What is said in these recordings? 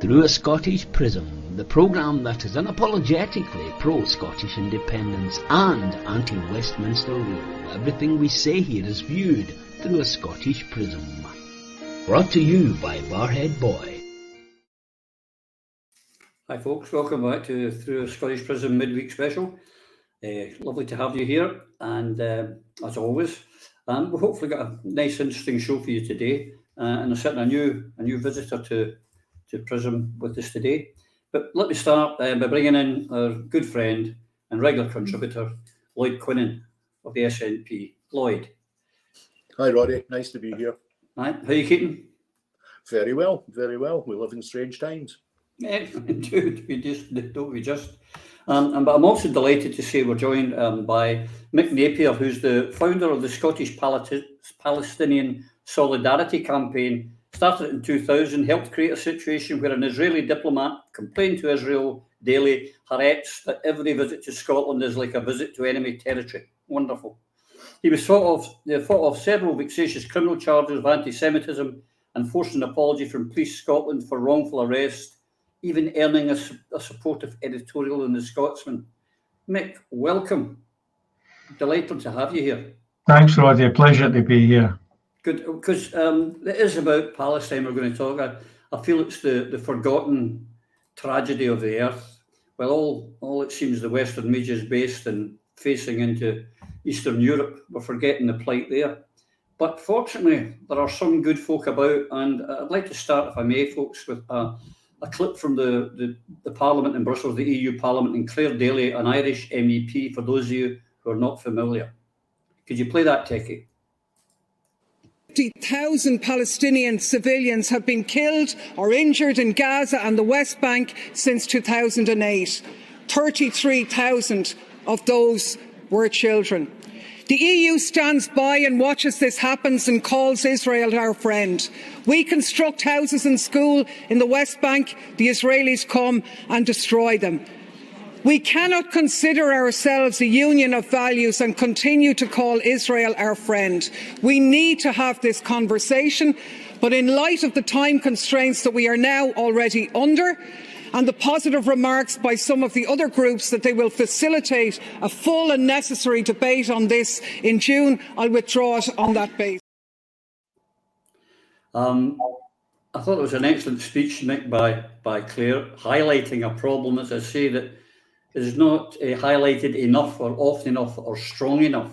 Through a Scottish Prism, the programme that is unapologetically pro-Scottish independence and anti-Westminster rule. Everything we say here is viewed through a Scottish Prism. Brought to you by Barhead Boy. Hi folks, welcome back to Through a Scottish Prism midweek special. Lovely to have you here, and as always, we've hopefully got a nice interesting show for you today, and there's certainly a new visitor to Prism with us today. But let me start by bringing in our good friend and regular contributor, Lloyd Quinan of the SNP. Lloyd. Hi Roddy, nice to be here. Hi, how are you keeping? Very well, very well. We live in strange times. Yeah, dude, don't we just? But I'm also delighted to say we're joined by Mick Napier, who's the founder of the Scottish Palestinian Solidarity Campaign. Started in 2000, helped create a situation where an Israeli diplomat complained to Israel daily, threats that every visit to Scotland is like a visit to enemy territory. Wonderful. He was fought off several vexatious criminal charges of anti-Semitism and forced an apology from Police Scotland for wrongful arrest, even earning a supportive editorial in the Scotsman. Mick, welcome. Delighted to have you here. Thanks, Roddy. A pleasure to be here. Good, because it is about Palestine we're going to talk. I feel it's the forgotten tragedy of the earth. Well, all it seems the Western media is based in facing into Eastern Europe. We're forgetting the plight there. But fortunately, there are some good folk about, and I'd like to start, if I may, folks, with a clip from the Parliament in Brussels, the EU Parliament, and Claire Daly, an Irish MEP, for those of you who are not familiar. Could you play that, Techie? 50,000 Palestinian civilians have been killed or injured in Gaza and the West Bank since 2008. 33,000 of those were children. The EU stands by and watches this happen and calls Israel our friend. We construct houses and schools in the West Bank. The Israelis come and destroy them. We cannot consider ourselves a union of values and continue to call Israel our friend. We need to have this conversation, but in light of the time constraints that we are now already under, and the positive remarks by some of the other groups that they will facilitate a full and necessary debate on this in June, I'll withdraw it on that basis. I thought it was an excellent speech, Mick, by Claire, highlighting a problem, as I say, that is not highlighted enough or often enough or strong enough.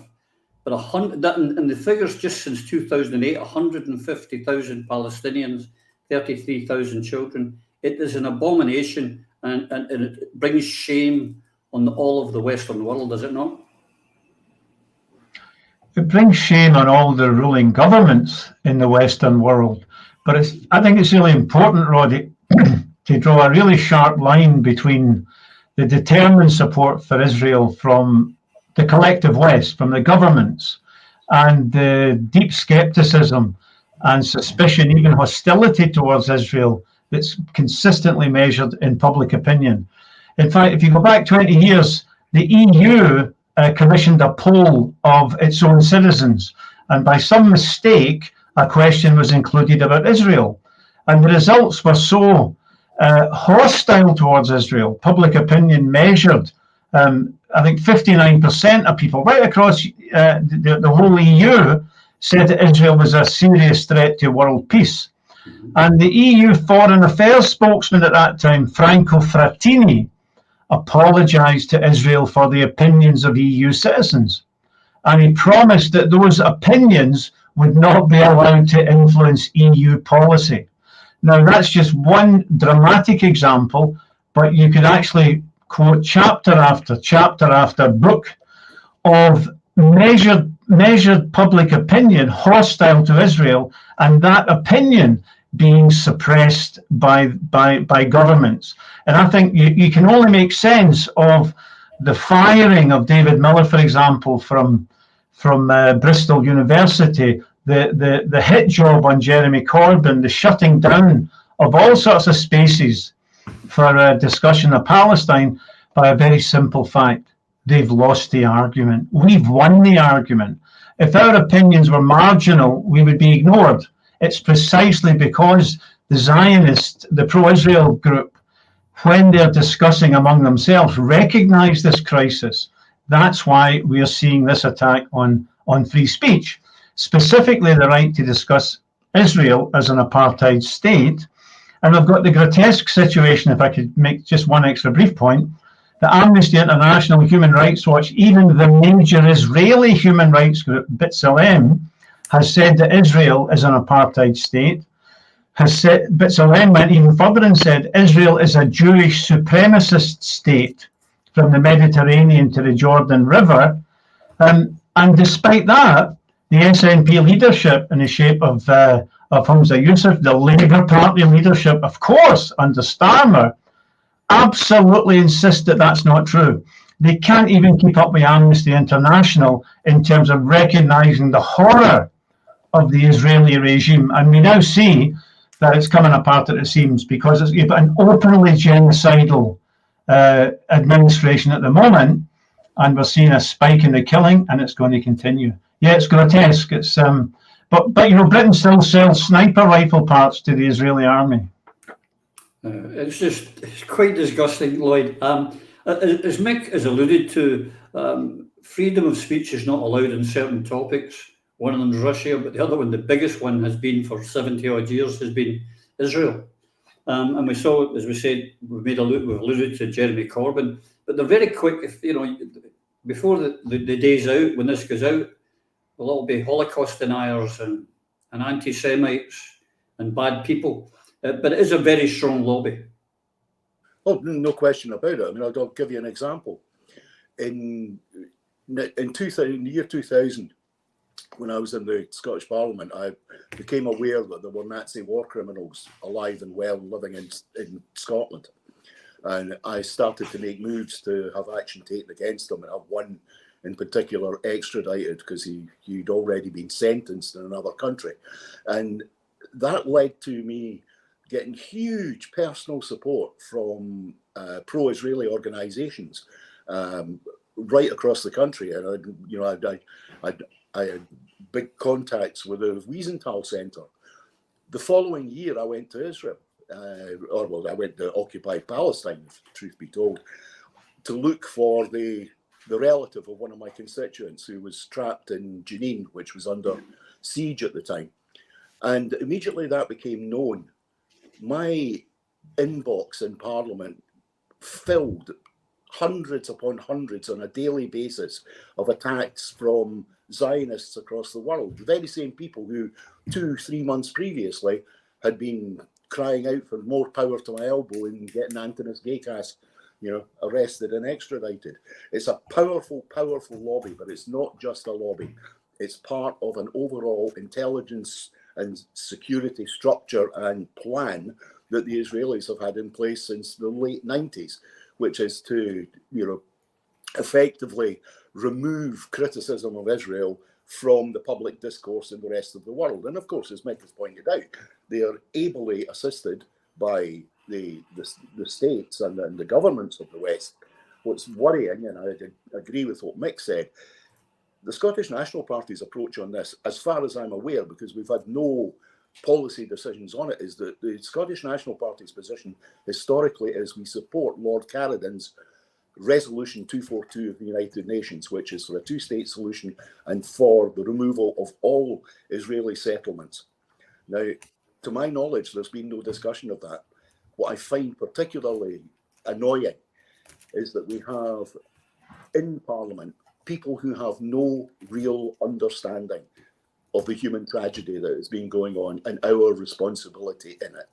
But and the figures just since 2008, 150,000 Palestinians, 33,000 children. It is an abomination, and it brings shame on all of the Western world, does it not? It brings shame on all the ruling governments in the Western world. But I think it's really important, Roddy, to draw a really sharp line between the determined support for Israel from the collective West, from the governments, and the deep skepticism and suspicion, even hostility towards Israel that's consistently measured in public opinion. In fact, if you go back 20 years, the EU commissioned a poll of its own citizens, and by some mistake, a question was included about Israel. And the results were so hostile towards Israel. Public opinion measured, I think 59% of people right across the whole EU said that Israel was a serious threat to world peace. And the EU Foreign Affairs spokesman at that time, Franco Frattini, apologised to Israel for the opinions of EU citizens. And he promised that those opinions would not be allowed to influence EU policy. Now, that's just one dramatic example, but you could actually quote chapter after book of measured public opinion hostile to Israel, and that opinion being suppressed by governments. And I think you can only make sense of the firing of David Miller, for example, from Bristol University, the hit job on Jeremy Corbyn, the shutting down of all sorts of spaces for a discussion of Palestine by a very simple fact. They've lost the argument. We've won the argument. If our opinions were marginal, we would be ignored. It's precisely because the Zionist, the pro-Israel group, when they're discussing among themselves, recognize this crisis. That's why we are seeing this attack on free speech, specifically the right to discuss Israel as an apartheid state. And we've got the grotesque situation, if I could make just one extra brief point, that Amnesty International, Human Rights Watch, even the major Israeli human rights group, B'Tselem, has said that Israel is an apartheid state. B'Tselem went even further and said Israel is a Jewish supremacist state from the Mediterranean to the Jordan River. And despite that, the SNP leadership in the shape of Humza Yousaf, the Labour Party leadership, of course, under Starmer, absolutely insist that that's not true. They can't even keep up with Amnesty International in terms of recognising the horror of the Israeli regime. And we now see that it's coming apart at the seams because you've got an openly genocidal administration at the moment, and we're seeing a spike in the killing, and it's going to continue. Yeah, it's grotesque. It's but you know, Britain still sells sniper rifle parts to the Israeli army. It's quite disgusting, Lloyd. As Mick has alluded to, freedom of speech is not allowed on certain topics. One of them is Russia, but the other one, the biggest one, has been for 70 odd years, has been Israel. And we saw, as we said, we've alluded to Jeremy Corbyn, but they're very quick. If you know, before the day's out, when this goes out, there'll all be Holocaust deniers and anti-Semites and bad people. But it is a very strong lobby. Oh, no question about it. I mean, I'll give you an example. In the year 2000, when I was in the Scottish Parliament, I became aware that there were Nazi war criminals alive and well living in Scotland. And I started to make moves to have action taken against them, and have one in particular extradited because he'd already been sentenced in another country. And that led to me getting huge personal support from pro-Israeli organisations right across the country. And I had big contacts with the Wiesenthal Centre. The following year, I went to Israel, I went to occupied Palestine, if the truth be told, to look for the relative of one of my constituents who was trapped in Jenin, which was under siege at the time. And immediately that became known, my inbox in Parliament filled hundreds upon hundreds on a daily basis of attacks from Zionists across the world. The very same people who 2-3 months previously had been crying out for more power to my elbow and getting Antonis Gekas, arrested and extradited. It's a powerful, powerful lobby, but it's not just a lobby. It's part of an overall intelligence and security structure and plan that the Israelis have had in place since the late 90s, which is to, effectively remove criticism of Israel from the public discourse in the rest of the world. And of course, as Mick has pointed out, they are ably assisted by the states and the governments of the West. What's worrying, and I agree with what Mick said, the Scottish National Party's approach on this, as far as I'm aware, because we've had no policy decisions on it, is that the Scottish National Party's position historically is we support Lord Carradin's Resolution 242 of the United Nations, which is for a two-state solution and for the removal of all Israeli settlements. Now, to my knowledge, there's been no discussion of that. What I find particularly annoying is that we have in Parliament people who have no real understanding of the human tragedy that has been going on and our responsibility in it.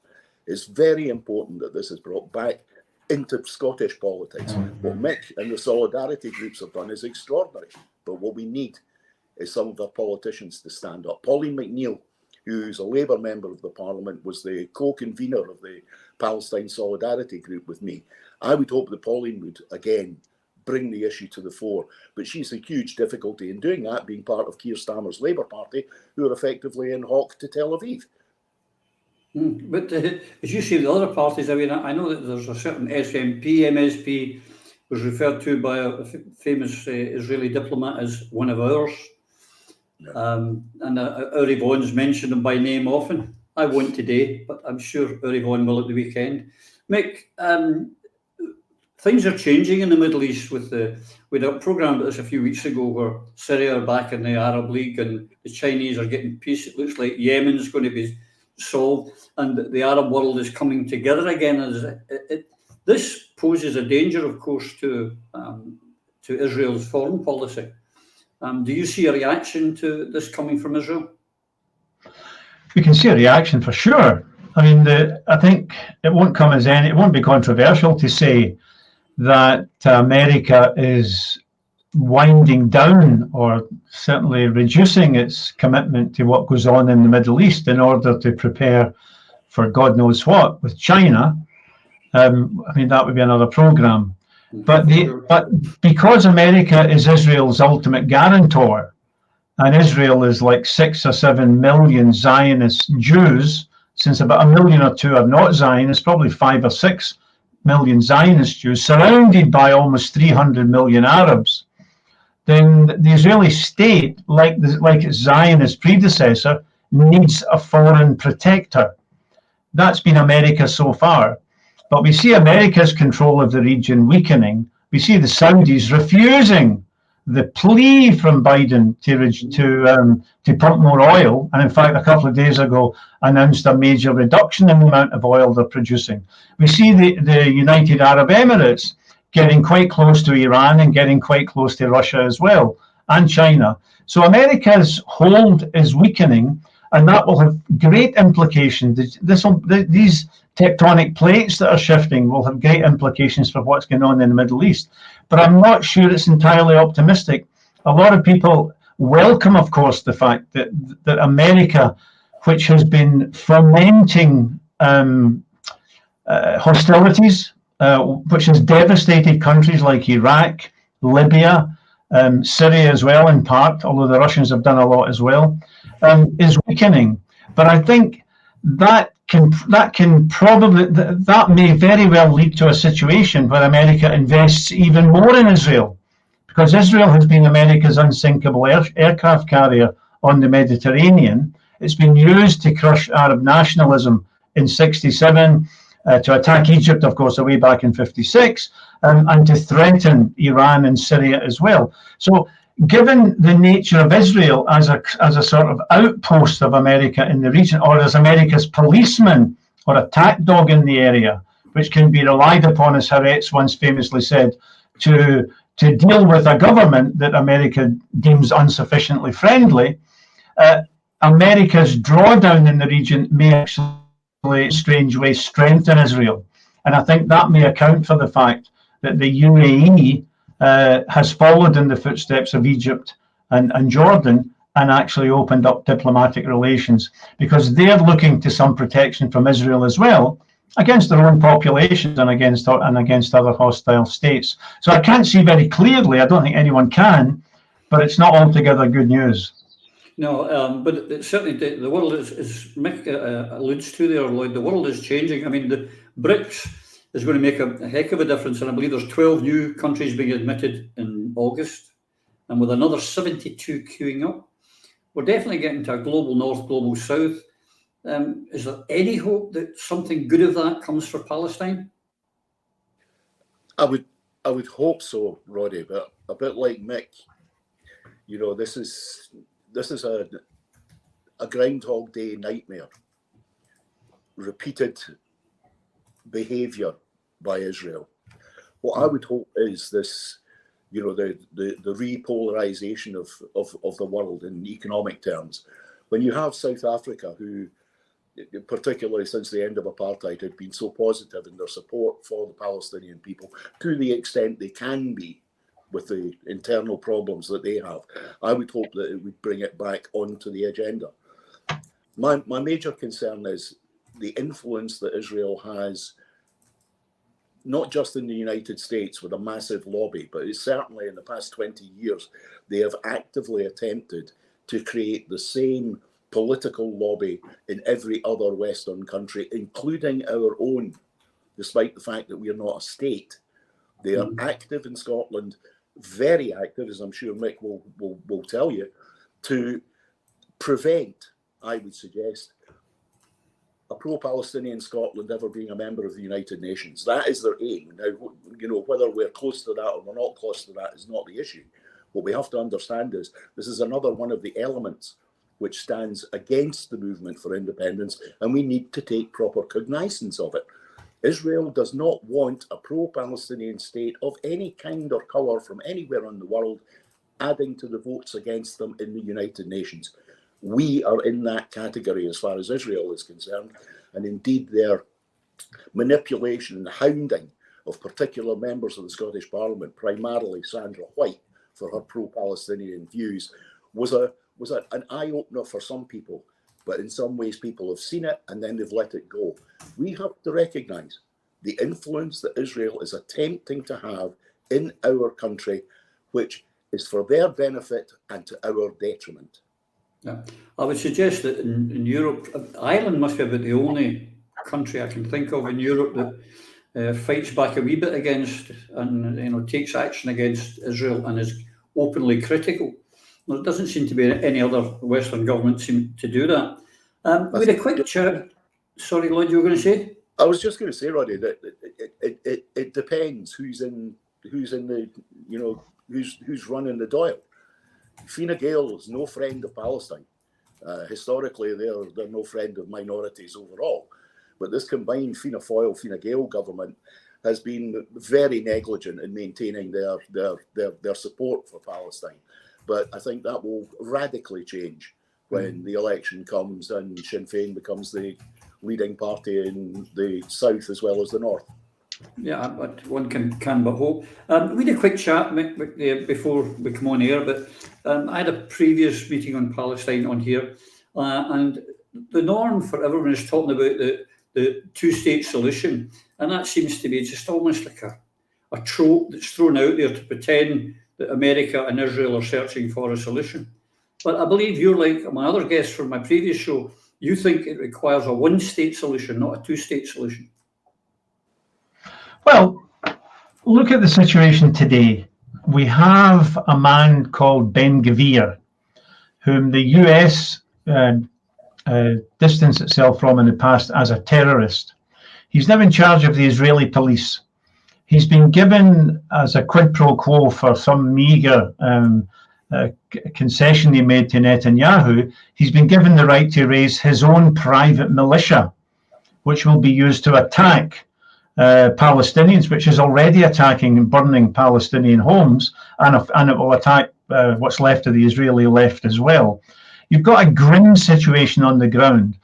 It's very important that this is brought back into Scottish politics. What Mick and the solidarity groups have done is extraordinary, but what we need is some of the politicians to stand up. Pauline McNeill, who's a Labour member of the Parliament, was the co-convener of the Palestine Solidarity Group with me. I would hope that Pauline would, again, bring the issue to the fore, but she's a huge difficulty in doing that, being part of Keir Starmer's Labour Party, who are effectively in hock to Tel Aviv. But as you see, the other parties, I mean, I know that there's a certain SNP, MSP, was referred to by a famous Israeli diplomat as one of ours. Yeah. And Uri Vaughan's mentioned them by name often. I won't today, but I'm sure Yvonne will at the weekend. Mick, things are changing in the Middle East with a programme that was a few weeks ago where Syria are back in the Arab League and the Chinese are getting peace. It looks like Yemen's going to be solved and the Arab world is coming together again. This poses a danger, of course, to Israel's foreign policy. Do you see a reaction to this coming from Israel? We can see a reaction for sure. I mean, I think it won't be controversial to say that America is winding down or certainly reducing its commitment to what goes on in the Middle East in order to prepare for God knows what with China. I mean, that would be another program. But because America is Israel's ultimate guarantor, and Israel is like 6 or 7 million Zionist Jews, since about 1 million or 2 are not Zionists, probably 5 or 6 million Zionist Jews, surrounded by almost 300 million Arabs, then the Israeli state, like its Zionist predecessor, needs a foreign protector. That's been America so far. But we see America's control of the region weakening. We see the Saudis refusing the plea from Biden to pump more oil, and in fact, a couple of days ago, announced a major reduction in the amount of oil they're producing. We see the United Arab Emirates getting quite close to Iran and getting quite close to Russia as well, and China. So America's hold is weakening, and that will have great implications. These tectonic plates that are shifting will have great implications for what's going on in the Middle East. But I'm not sure it's entirely optimistic. A lot of people welcome, of course, the fact that America, which has been fomenting hostilities, which has devastated countries like Iraq, Libya, Syria as well, in part, although the Russians have done a lot as well, is weakening. But I think that may very well lead to a situation where America invests even more in Israel, because Israel has been America's unsinkable aircraft carrier on the Mediterranean. It's been used to crush Arab nationalism in '67, to attack Egypt, of course, way back in '56, and to threaten Iran and Syria as well. So given the nature of Israel as a sort of outpost of America in the region, or as America's policeman or attack dog in the area, which can be relied upon, as Haaretz once famously said, to deal with a government that America deems insufficiently friendly, America's drawdown in the region may actually, in a strange way, strengthen Israel. And I think that may account for the fact that the UAE has followed in the footsteps of Egypt and Jordan and actually opened up diplomatic relations, because they're looking to some protection from Israel as well, against their own populations and against other hostile states. So I can't see very clearly, I don't think anyone can, but it's not altogether good news. No, but certainly the world is, as Mick alludes to there, Lloyd, the world is changing. I mean, the BRICS is going to make a heck of a difference, and I believe there's 12 new countries being admitted in August, and with another 72 queuing up. We're definitely getting to a global north, global south. Is there any hope that something good of that comes for Palestine? I would hope so, Roddy, but a bit like Mick, you know, this is a Groundhog Day nightmare. Repeated behaviour by Israel. What I would hope is this, you know, the repolarisation of the world in economic terms. When you have South Africa, who, particularly since the end of apartheid, had been so positive in their support for the Palestinian people, to the extent they can be with the internal problems that they have, I would hope that it would bring it back onto the agenda. My major concern is the influence that Israel has, not just in the United States with a massive lobby, but it's certainly in the past 20 years, they have actively attempted to create the same political lobby in every other Western country, including our own, despite the fact that we are not a state. They are active in Scotland, very active, as I'm sure Mick will tell you, to prevent, I would suggest, a pro-Palestinian Scotland ever being a member of the United Nations. That is their aim. Now, you know, whether we're close to that or we're not close to that is not the issue. What we have to understand is this is another one of the elements which stands against the movement for independence, and we need to take proper cognizance of it. Israel does not want a pro-Palestinian state of any kind or colour from anywhere in the world adding to the votes against them in the United Nations. We are in that category as far as Israel is concerned, and indeed their manipulation and hounding of particular members of the Scottish Parliament, primarily Sandra White, for her pro-Palestinian views, was an eye-opener for some people, but in some ways people have seen it and then they've let it go. We have to recognise the influence that Israel is attempting to have in our country, which is for their benefit and to our detriment. Yeah. I would suggest that in Europe, Ireland must be about the only country I can think of in Europe that fights back a wee bit against and, you know, takes action against Israel and is openly critical. There doesn't seem to be any other Western government seem to do that. With a quick chat, sorry, Lloyd, you were going to say? I was just going to say, Roddy, that it depends who's in the, you know, who's running the Dáil. Fine Gael is no friend of Palestine. Historically, they're no friend of minorities overall. But this combined Fianna Fáil, Fine Gael government has been very negligent in maintaining their support for Palestine. But I think that will radically change when the election comes and Sinn Féin becomes the leading party in the south as well as the north. Yeah, but one can but hope. We had a quick chat, Mick, before we come on air, but I had a previous meeting on Palestine on here, and the norm for everyone is talking about the two-state solution, and that seems to be just almost like a trope that's thrown out there to pretend that America and Israel are searching for a solution. But I believe you're like my other guests from my previous show, you think it requires a one-state solution, not a two-state solution. Well, look at the situation today. We have a man called Ben-Gvir, whom the US distanced itself from in the past as a terrorist. He's now in charge of the Israeli police. He's been given, as a quid pro quo for some meagre concession he made to Netanyahu, he's been given the right to raise his own private militia, which will be used to attack Palestinians, which is already attacking and burning Palestinian homes, and it will attack what's left of the Israeli left as well. You've got a grim situation on the ground.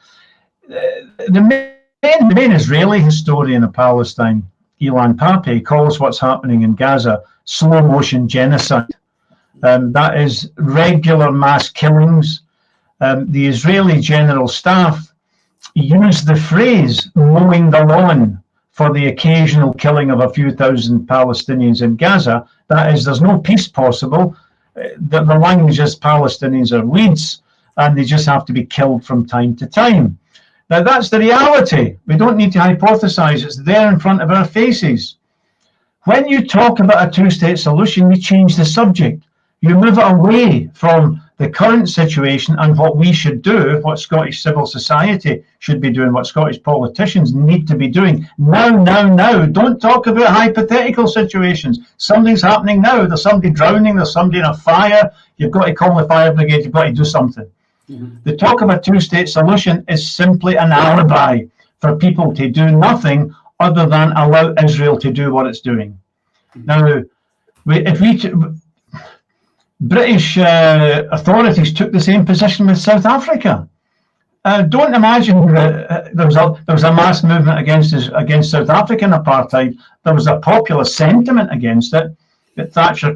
The main Israeli historian of Palestine, Ilan Pappé, calls what's happening in Gaza slow motion genocide. That is regular mass killings. The Israeli General Staff use the phrase mowing the lawn for the occasional killing of a few thousand Palestinians in Gaza. That is, there's no peace possible. The language is Palestinians are weeds and they just have to be killed from time to time. Now, that's the reality. We don't need to hypothesize. It's there in front of our faces. When you talk about a two-state solution, you change the subject. You move it away from the current situation and what we should do, what Scottish civil society should be doing, what Scottish politicians need to be doing. Now. Don't talk about hypothetical situations. Something's happening now. There's somebody drowning. There's somebody in a fire. You've got to call the fire brigade. You've got to do something. The talk of a two-state solution is simply an alibi for people to do nothing other than allow Israel to do what it's doing. Now, British authorities took the same position with South Africa. Don't imagine that there was a mass movement against South African apartheid. There was a popular sentiment against it. That Thatcher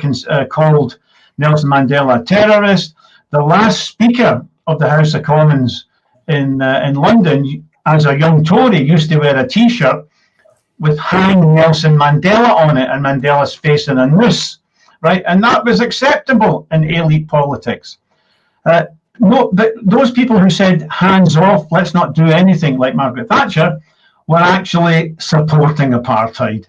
called Nelson Mandela a terrorist. The last Speaker of the House of Commons in London, as a young Tory, used to wear a T-shirt with "Hang Nelson Mandela" on it and Mandela's face in a noose. Right, and that was acceptable in elite politics. No, but those people who said hands off, let's not do anything, like Margaret Thatcher, were actually supporting apartheid.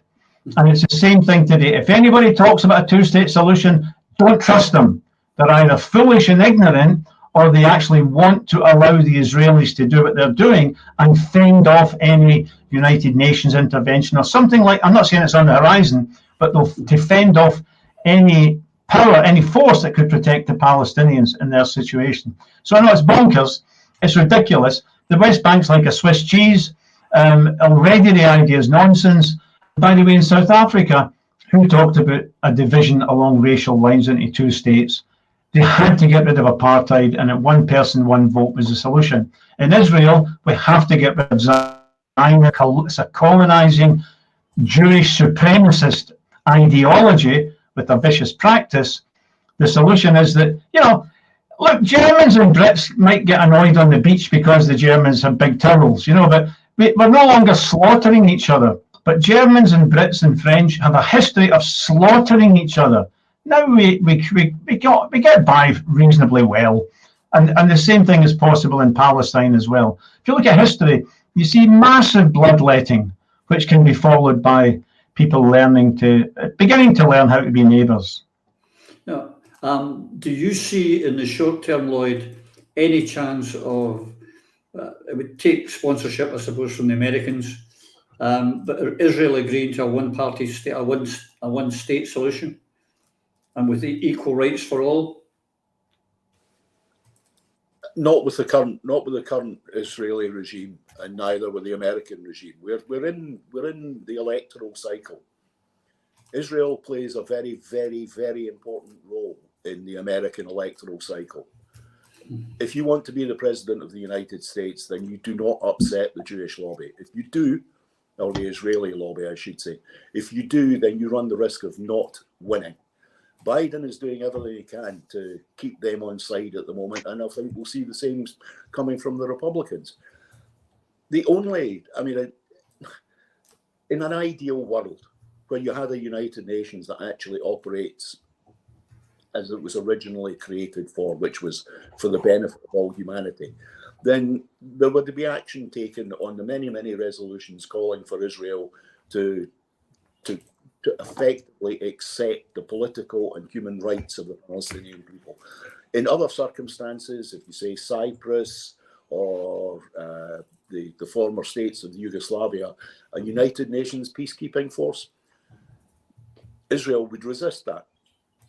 And it's the same thing today. If anybody talks about a two-state solution, don't trust them. They're either foolish and ignorant, or they actually want to allow the Israelis to do what they're doing and fend off any United Nations intervention or something like, I'm not saying it's on the horizon, but they'll to fend off any power, any force that could protect the Palestinians in their situation. So I know it's bonkers, it's ridiculous. The West Bank's like a Swiss cheese. Already the idea is nonsense. By the way, in South Africa, who talked about a division along racial lines into two states? They had to get rid of apartheid, and that one person, one vote was the solution. In Israel, we have to get rid of Zion. It's a colonizing, Jewish supremacist ideology with a vicious practice. The solution is that, look, Germans and Brits might get annoyed on the beach because the Germans have big towels, but we're no longer slaughtering each other. But Germans and Brits and French have a history of slaughtering each other. Now we get by reasonably well. And the same thing is possible in Palestine as well. If you look at history, you see massive bloodletting, which can be followed by people beginning to learn how to be neighbours. Now, do you see in the short term, Lloyd, any chance of it would take sponsorship, I suppose, from the Americans, but Israel agreeing to a one-party state, a one-state solution, and with equal rights for all? Not with the current Israeli regime, and neither with the American regime. We're in the electoral cycle. Israel plays a very, very, very important role in the American electoral cycle. If you want to be the president of the United States, then you do not upset the Jewish lobby. If you do, or the Israeli lobby, I should say, if you do, then you run the risk of not winning. Biden is doing everything he can to keep them on side at the moment, and I think we'll see the same coming from the Republicans. In an ideal world, where you had a United Nations that actually operates as it was originally created for, which was for the benefit of all humanity, then there would be action taken on the many, many resolutions calling for Israel to effectively accept the political and human rights of the Palestinian people. In other circumstances, if you say Cyprus or the former states of Yugoslavia, a United Nations peacekeeping force, Israel would resist that.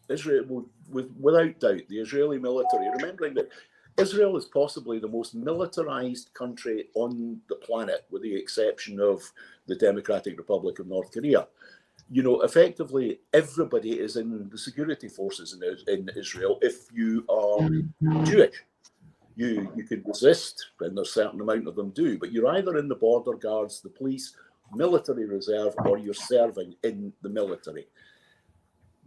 Israel would, without doubt, the Israeli military, remembering that Israel is possibly the most militarized country on the planet, with the exception of the Democratic Republic of North Korea. Effectively, everybody is in the security forces in Israel if you are Jewish. You could resist, and there's a certain amount of them do, but you're either in the border guards, the police, military reserve, or you're serving in the military.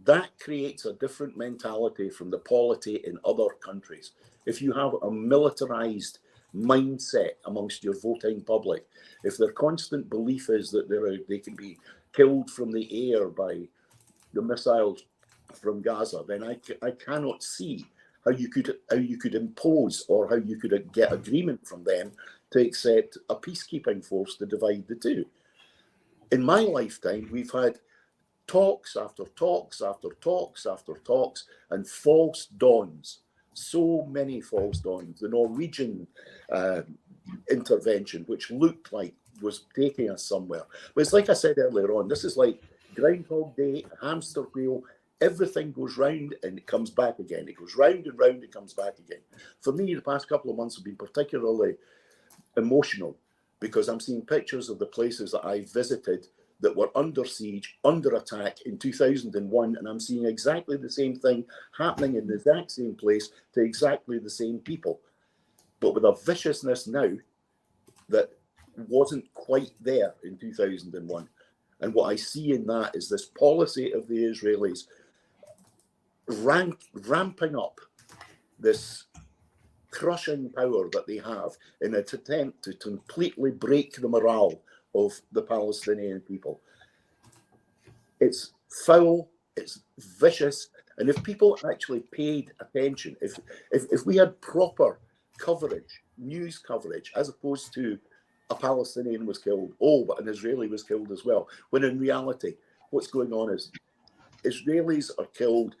That creates a different mentality from the polity in other countries. If you have a militarized mindset amongst your voting public, if their constant belief is that they can be killed from the air by the missiles from Gaza, then I cannot see how you could impose or how you could get agreement from them to accept a peacekeeping force to divide the two. In my lifetime, we've had talks after talks after talks after talks and false dawns. So many false dawns. The Norwegian intervention, which looked like was taking us somewhere. But it's like I said earlier on, this is like Groundhog Day, hamster wheel. Everything goes round and it comes back again. It goes round and round and comes back again. For me, the past couple of months have been particularly emotional because I'm seeing pictures of the places that I visited that were under siege, under attack in 2001, and I'm seeing exactly the same thing happening in the exact same place to exactly the same people, but with a viciousness now that wasn't quite there in 2001. And what I see in that is this policy of the Israelis ramping up this crushing power that they have in an attempt to completely break the morale of the Palestinian people. It's foul, it's vicious, and if people actually paid attention, if we had proper coverage, news coverage, as opposed to a Palestinian was killed, but an Israeli was killed as well, when in reality, what's going on is Israelis are killed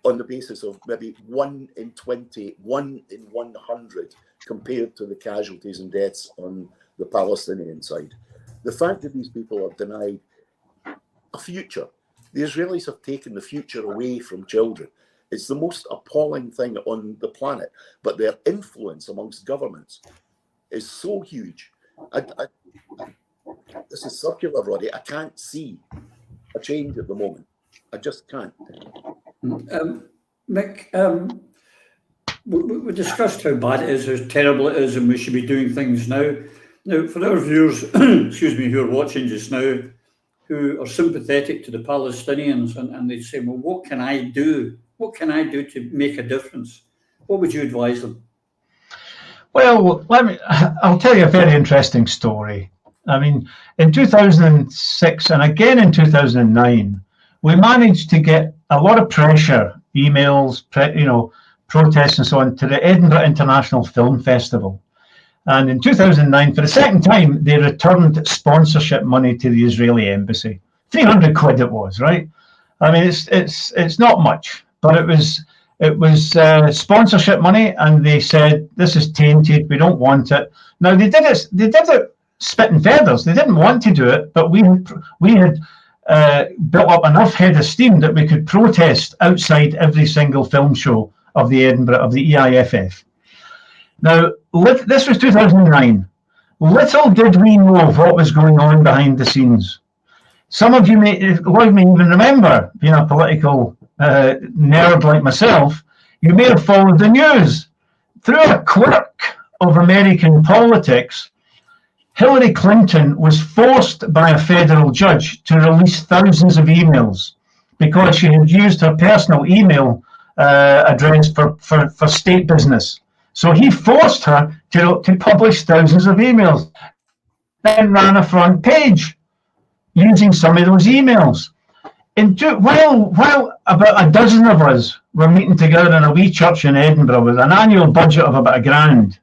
on the basis of maybe 1 in 20, 1 in 100 compared to the casualties and deaths on the Palestinian side. The fact that these people are denied a future, the Israelis have taken the future away from children. It's the most appalling thing on the planet, but their influence amongst governments is so huge. This is circular, Roddy. I can't see a change at the moment. I just can't. Mick, we discussed how bad it is, how terrible it is, and we should be doing things now. Now, for our viewers, excuse me, who are watching just now, who are sympathetic to the Palestinians, and they say, well, what can I do? What can I do to make a difference? What would you advise them? Well, I'll tell you a very interesting story. I mean, in 2006 and again in 2009, we managed to get a lot of pressure, emails, protests and so on, to the Edinburgh International Film Festival. And in 2009, for the second time, they returned sponsorship money to the Israeli embassy. 300 quid it was, right? I mean, it's not much, but it was sponsorship money, and they said, this is tainted, we don't want it. Now, they did it spit and feathers. They didn't want to do it, but we had built up enough head of steam that we could protest outside every single film show of the Edinburgh, of the EIFF. Now, this was 2009. Little did we know what was going on behind the scenes. Some of you Lloyd may even remember, being a political nerd like myself, you may have followed the news. Through a quirk of American politics, Hillary Clinton was forced by a federal judge to release thousands of emails because she had used her personal email address for state business. So he forced her to publish thousands of emails, then ran a front page using some of those emails. While about a dozen of us were meeting together in a wee church in Edinburgh with an annual budget of about $1,000,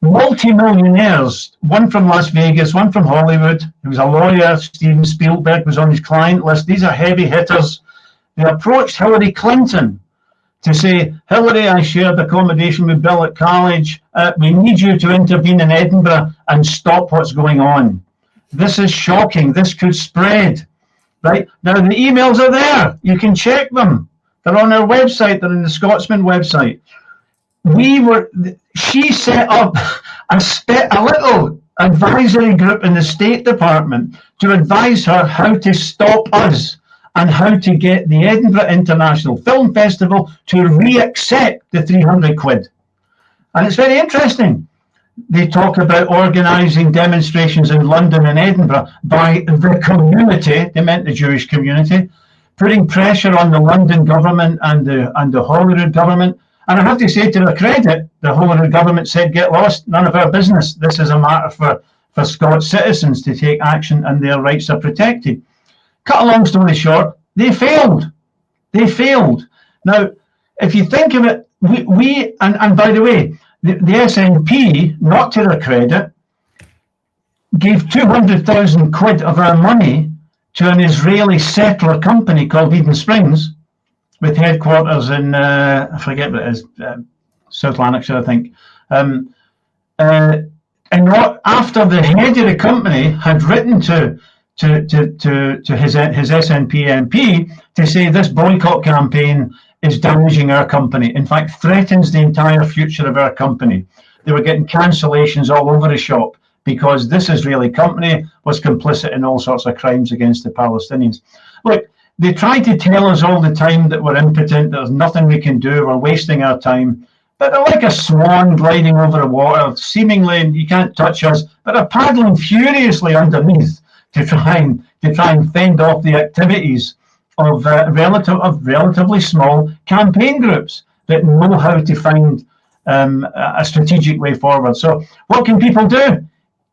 multi-millionaires, one from Las Vegas, one from Hollywood, who was a lawyer, Steven Spielberg was on his client list. These are heavy hitters. They approached Hillary Clinton to say, Hillary, I shared accommodation with Bill at college. We need you to intervene in Edinburgh and stop what's going on. This is shocking. This could spread. Right? Now, the emails are there. You can check them. They're on our website. They're on the Scotsman website. She set up a little advisory group in the State Department to advise her how to stop us and how to get the Edinburgh International Film Festival to re-accept the 300 quid. And it's very interesting. They talk about organising demonstrations in London and Edinburgh by the community, they meant the Jewish community, putting pressure on the London government and the Holyrood government. And I have to say, to their credit, the Holyrood government said, get lost, none of our business. This is a matter for Scots citizens to take action and their rights are protected. Cut a long story short, they failed. They failed. Now, if you think of it, and by the way, the SNP, not to their credit, gave 200,000 quid of our money to an Israeli settler company called Eden Springs, with headquarters in, I forget what it is, South Lanarkshire, I think. And after the head of the company had written to his SNP MP to say this boycott campaign is damaging our company, in fact threatens the entire future of our company. They were getting cancellations all over the shop because this Israeli company was complicit in all sorts of crimes against the Palestinians. Look, they try to tell us all the time that we're impotent, there's nothing we can do, we're wasting our time. But they're like a swan gliding over the water, seemingly you can't touch us, but they're paddling furiously underneath to try and fend off the activities of relatively small campaign groups that know how to find a strategic way forward. So what can people do?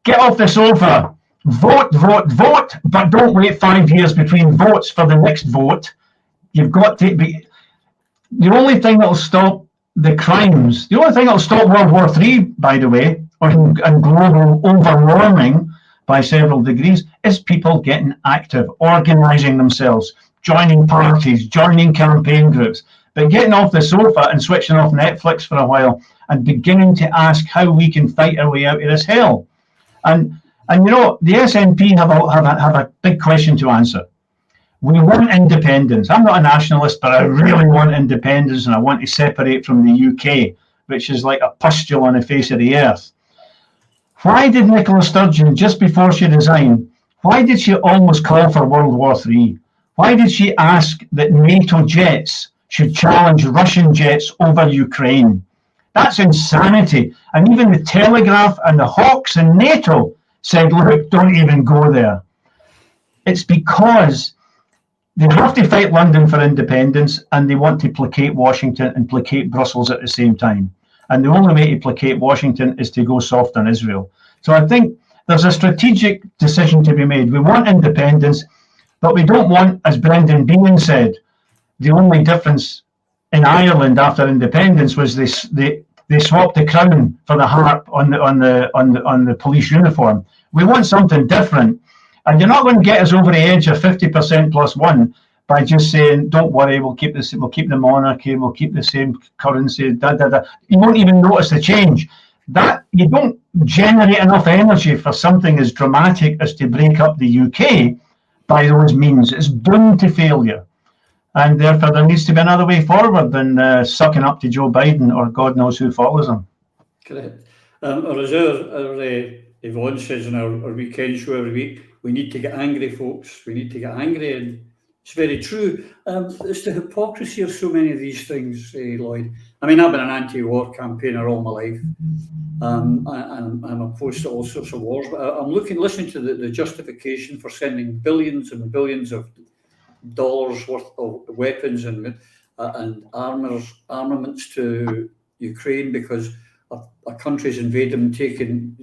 Get off the sofa. Vote, vote, vote, but don't wait 5 years between votes for the next vote. You've got to be... The only thing that will stop the crimes, the only thing that will stop World War III, by the way, and global overwarming by several degrees, is people getting active, organising themselves, joining parties, joining campaign groups, but getting off the sofa and switching off Netflix for a while and beginning to ask how we can fight our way out of this hell. And you know, the SNP have a big question to answer. We want independence. I'm not a nationalist, but I really want independence, and I want to separate from the UK, which is like a pustule on the face of the earth. Why did Nicola Sturgeon, just before she resigned, why did she almost call for World War III? Why did she ask that NATO jets should challenge Russian jets over Ukraine? That's insanity. And even the Telegraph and the Hawks and NATO said, look, don't even go there. It's because they have to fight London for independence, and they want to placate Washington and placate Brussels at the same time. And the only way to placate Washington is to go soft on Israel. So I think there's a strategic decision to be made. We want independence, but we don't want, as Brendan Behan said, the only difference in Ireland after independence was they swapped the crown for the harp on the police uniform. We want something different. And you're not going to get us over the edge of 50% plus one by just saying, don't worry, we'll keep the monarchy, we'll keep the same currency, You won't even notice the change. That you don't generate enough energy for something as dramatic as to break up the UK by those means. It's doomed to failure. And therefore there needs to be another way forward than sucking up to Joe Biden or God knows who follows him. Correct. Or as our Yvonne says in our weekend show every week, we need to get angry, folks. We need to get angry, and it's very true. It's the hypocrisy of so many of these things, Lloyd. I mean, I've been an anti-war campaigner all my life, and I'm opposed to all sorts of wars, but I'm listening to the justification for sending billions and billions of dollars worth of weapons and armaments to Ukraine because a country's invaded and taken,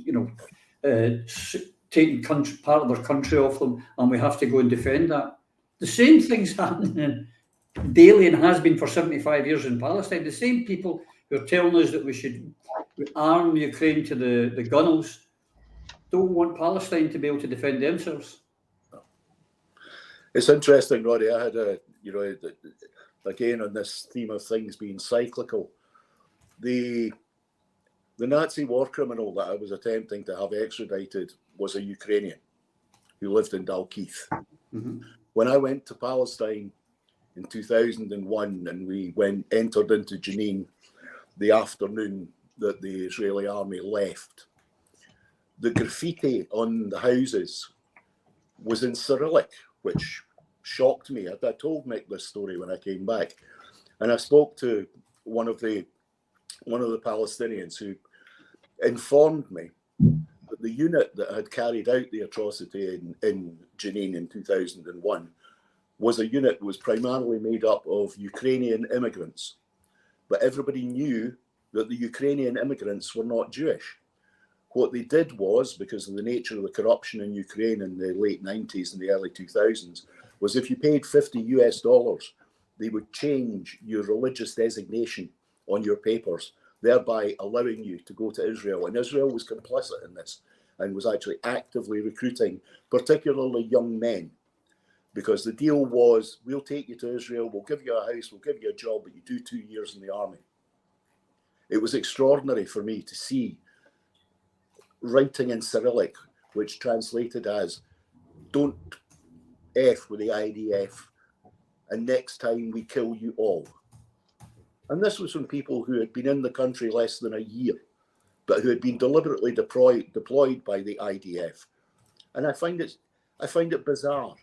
taking part of their country off them, and we have to go and defend that. The same thing's happening daily and has been for 75 years in Palestine. The same people who are telling us that we should arm Ukraine to the gunnels don't want Palestine to be able to defend themselves. It's interesting, Roddy. I had again on this theme of things being cyclical. The Nazi war criminal that I was attempting to have extradited was a Ukrainian who lived in Dalkeith. Mm-hmm. When I went to Palestine in 2001 and we entered into Jenin the afternoon that the Israeli army left, the graffiti on the houses was in Cyrillic, which shocked me. I told Mick this story when I came back, and I spoke to one of the Palestinians who informed me that the unit that had carried out the atrocity in Jenin in 2001 was a unit that was primarily made up of Ukrainian immigrants. But everybody knew that the Ukrainian immigrants were not Jewish. What they did was, because of the nature of the corruption in Ukraine in the late 90s and the early 2000s, was if you paid $50, they would change your religious designation on your papers, thereby allowing you to go to Israel. And Israel was complicit in this and was actually actively recruiting, particularly young men, because the deal was, we'll take you to Israel, we'll give you a house, we'll give you a job, but you do 2 years in the army. It was extraordinary for me to see writing in Cyrillic, which translated as, don't F with the IDF, and next time we kill you all. And this was from people who had been in the country less than a year, but who had been deliberately deployed by the IDF. And I find it bizarre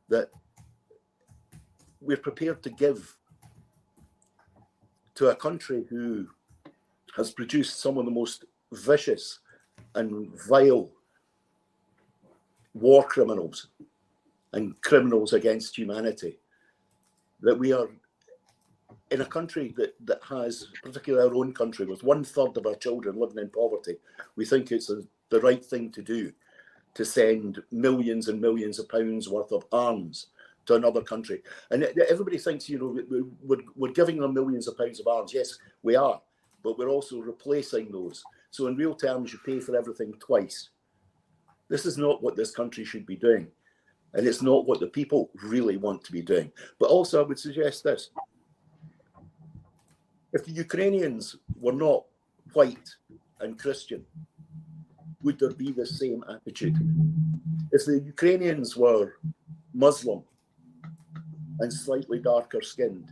that we're prepared to give to a country who has produced some of the most vicious and vile war criminals and criminals against humanity, that we are in a country that has, particularly our own country, with 1/3 of our children living in poverty. We think it's the right thing to do to send millions and millions of pounds worth of arms to another country. And everybody thinks, we're giving them millions of pounds of arms. Yes, we are, but we're also replacing those. So in real terms, you pay for everything twice. This is not what this country should be doing. And it's not what the people really want to be doing. But also I would suggest this. If the Ukrainians were not white and Christian, would there be the same attitude? If the Ukrainians were Muslim and slightly darker skinned,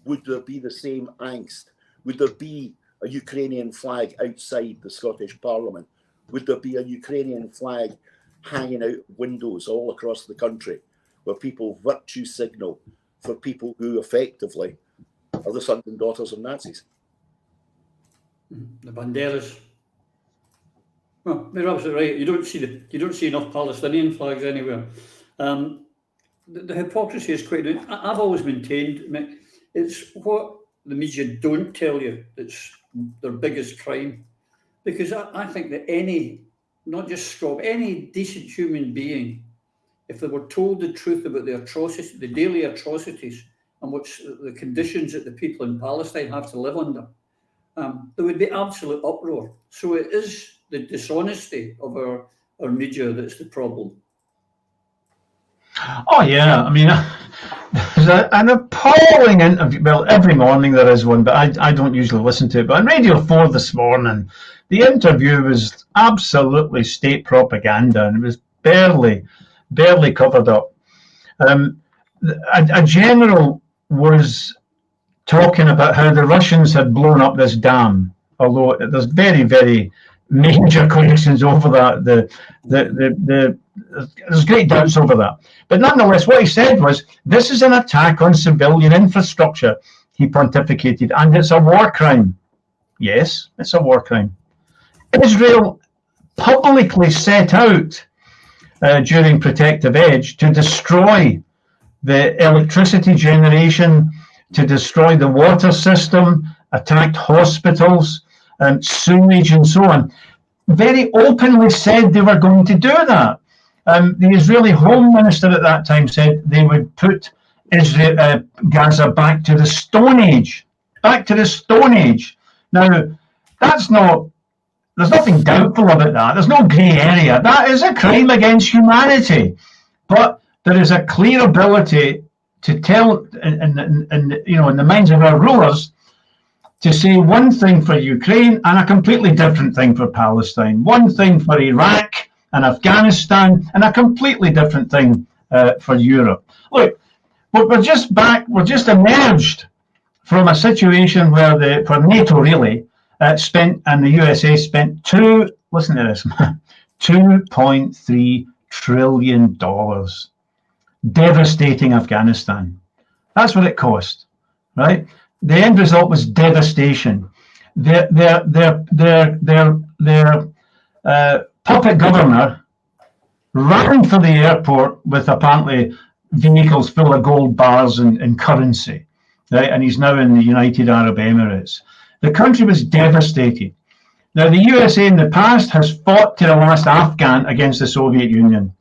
would there be the same angst? Would there be a Ukrainian flag outside the Scottish Parliament? Would there be a Ukrainian flag hanging out windows all across the country where people virtue signal for people who effectively are the sons and daughters of Nazis? The banderas. Well, you're absolutely right. You don't see enough Palestinian flags anywhere. The hypocrisy is quite. I've always maintained, Mick, it's what the media don't tell you that's their biggest crime, because I think that any, not just Scot, any decent human being, if they were told the truth about the atrocities, the daily atrocities, and what's the conditions that the people in Palestine have to live under, there would be absolute uproar. So it is the dishonesty of our media that's the problem. Oh yeah, I mean, there's an appalling interview. Well, every morning there is one, but I don't usually listen to it. But on Radio 4 this morning, the interview was absolutely state propaganda, and it was barely covered up. A general was talking about how the Russians had blown up this dam, although there's very major questions over that. There's great doubts over that. But nonetheless, what he said was, this is an attack on civilian infrastructure, he pontificated, and it's a war crime. Yes, it's a war crime. Israel publicly set out during Protective Edge to destroy the electricity generation, to destroy the water system, attacked hospitals, sewage and so on. Very openly said they were going to do that. The Israeli Home Minister at that time said they would put Gaza back to the Stone Age. Back to the Stone Age. Now, there's nothing doubtful about that. There's no grey area. That is a crime against humanity. But there is a clear ability to tell, in the minds of our rulers, to say one thing for Ukraine and a completely different thing for Palestine, one thing for Iraq and Afghanistan, and a completely different thing for Europe. Look, we're just emerged from a situation where NATO really spent, and the USA spent $2.3 trillion devastating Afghanistan. That's what it cost, right? The end result was devastation. Their puppet governor ran for the airport with apparently vehicles full of gold bars and currency, right? And he's now in the United Arab Emirates. The country was devastated. Now, the USA in the past has fought to the last Afghan against the Soviet Union.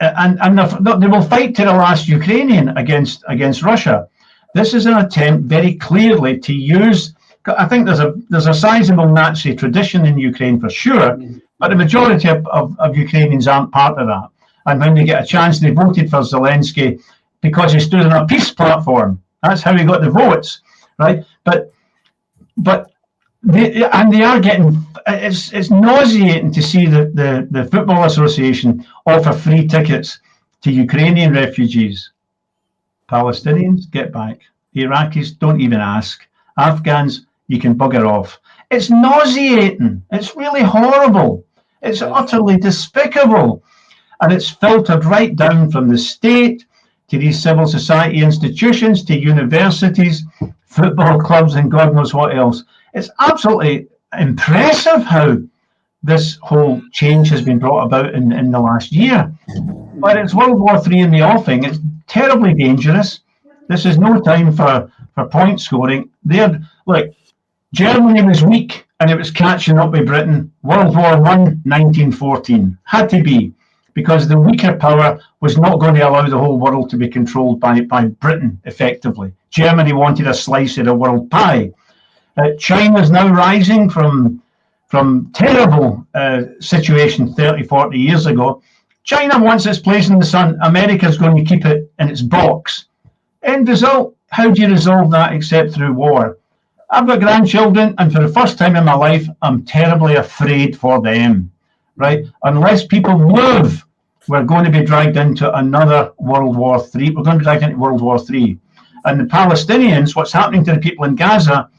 And they will fight to the last Ukrainian against Russia. This is an attempt very clearly to use. I think there's a sizable Nazi tradition in Ukraine for sure, but the majority of Ukrainians aren't part of that. And when they get a chance, they voted for Zelensky because he stood on a peace platform. That's how he got the votes, right? But they are getting. It's nauseating to see the Football Association offer free tickets to Ukrainian refugees. Palestinians, get back. The Iraqis, don't even ask. Afghans, you can bugger off. It's nauseating. It's really horrible. It's utterly despicable. And it's filtered right down from the state to these civil society institutions, to universities, football clubs, and God knows what else. It's absolutely impressive how this whole change has been brought about in the last year. But it's World War III in the offing. It's terribly dangerous. This is no time for point scoring. Look, Germany was weak and it was catching up with Britain. World War I, 1914. Had to be, because the weaker power was not going to allow the whole world to be controlled by Britain effectively. Germany wanted a slice of the world pie. China is now rising from terrible situation 30, 40 years ago, China wants its place in the sun. America's going to keep it in its box. End result, how do you resolve that except through war? I've got grandchildren, and for the first time in my life, I'm terribly afraid for them, right? Unless people move, we're going to be dragged into another World War III. We're going to be dragged into World War III. And the Palestinians, what's happening to the people in Gaza,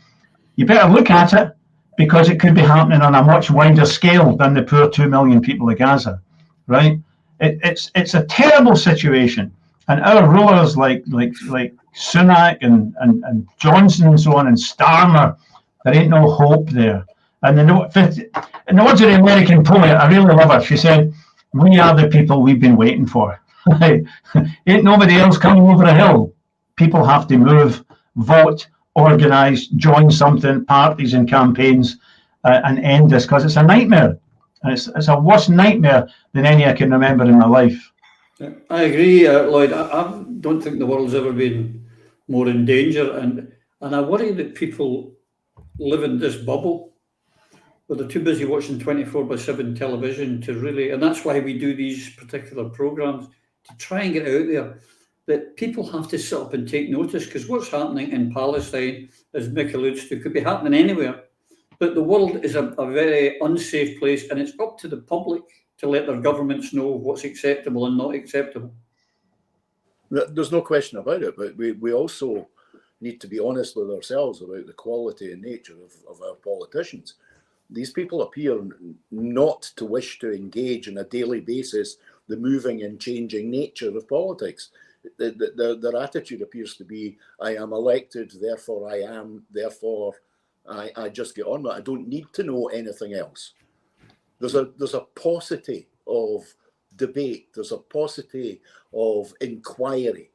you better look at it, because it could be happening on a much wider scale than the poor 2 million people of Gaza, right? It's a terrible situation. And our rulers like Sunak and Johnson and so on and Starmer, there ain't no hope there. And in the words of the American poet, I really love her. She said, "We are the people we've been waiting for." Ain't nobody else coming over the hill. People have to move, vote, organise, join something, parties and campaigns, and end this, because it's a nightmare. And it's a worse nightmare than any I can remember in my life. I agree, Lloyd. I don't think the world's ever been more in danger, and I worry that people live in this bubble where they're too busy watching 24/7 television to really, and that's why we do these particular programs, to try and get out there, that people have to sit up and take notice, because what's happening in Palestine, as Mick alludes to, could be happening anywhere. But the world is a very unsafe place, and it's up to the public to let their governments know what's acceptable and not acceptable. There's no question about it, but we also need to be honest with ourselves about the quality and nature of our politicians. These people appear not to wish to engage on a daily basis the moving and changing nature of politics. Their attitude appears to be, I am elected, therefore I am, therefore I just get on with it. I don't need to know anything else. There's a paucity of debate. There's a paucity of inquiry.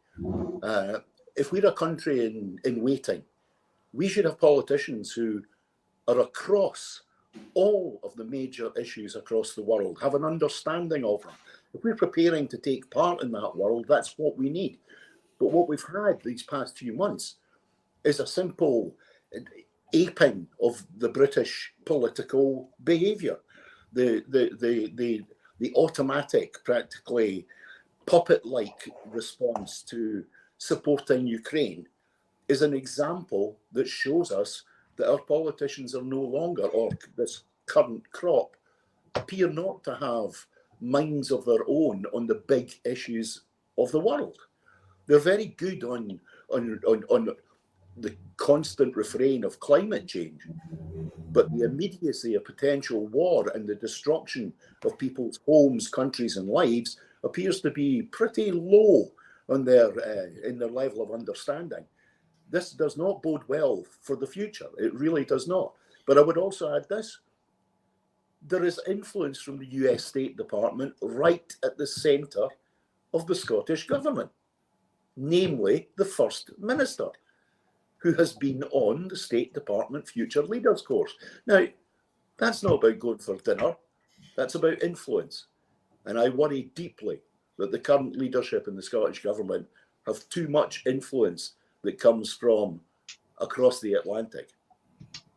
If we're a country in waiting, we should have politicians who are across all of the major issues across the world, have an understanding of them. If we're preparing to take part in that world, that's what we need. But what we've had these past few months is a simple aping of the British political behaviour. The automatic, practically puppet-like response to supporting Ukraine is an example that shows us that our politicians are no longer, or this current crop, appear not to have minds of their own on the big issues of the world. They're very good on the constant refrain of climate change, but the immediacy of potential war and the destruction of people's homes, countries, and lives appears to be pretty low on in their level of understanding. This does not bode well for the future. It really does not. But I would also add this. There is influence from the US State Department right at the centre of the Scottish Government, namely the First Minister, who has been on the State Department Future Leaders course. Now, that's not about going for dinner. That's about influence. And I worry deeply that the current leadership in the Scottish Government have too much influence that comes from across the Atlantic.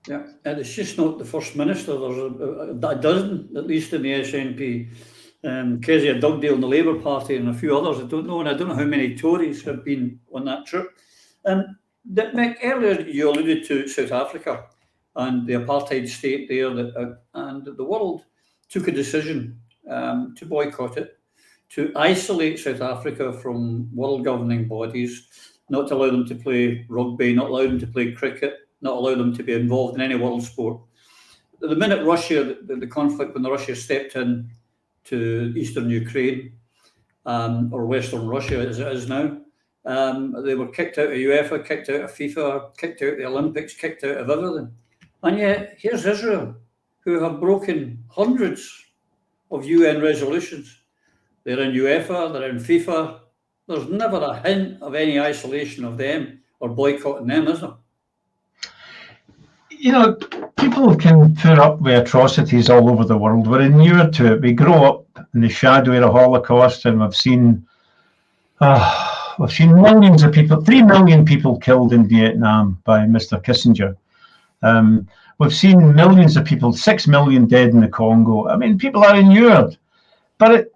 Yeah, and it's just not the First Minister. There's a dozen, at least in the SNP. Kezia Dugdale in the Labour Party and a few others. I don't know, and I don't know how many Tories have been on that trip. Mick, earlier you alluded to South Africa and the apartheid state there, and the world took a decision to boycott it, to isolate South Africa from world governing bodies, not to allow them to play rugby, not allow them to play cricket, not allow them to be involved in any world sport. The minute Russia, the conflict, when Russia stepped in to eastern Ukraine, or western Russia as it is now, they were kicked out of UEFA, kicked out of FIFA, kicked out of the Olympics, kicked out of everything. And yet, here's Israel, who have broken hundreds of UN resolutions. They're in UEFA, they're in FIFA. There's never a hint of any isolation of them or boycotting them, is there? You know, people can put up with atrocities all over the world. We're inured to it. We grow up in the shadow of the Holocaust, and we've seen millions of people, 3 million people killed in Vietnam by Mr. Kissinger. We've seen millions of people, 6 million dead in the Congo. I mean, people are inured. But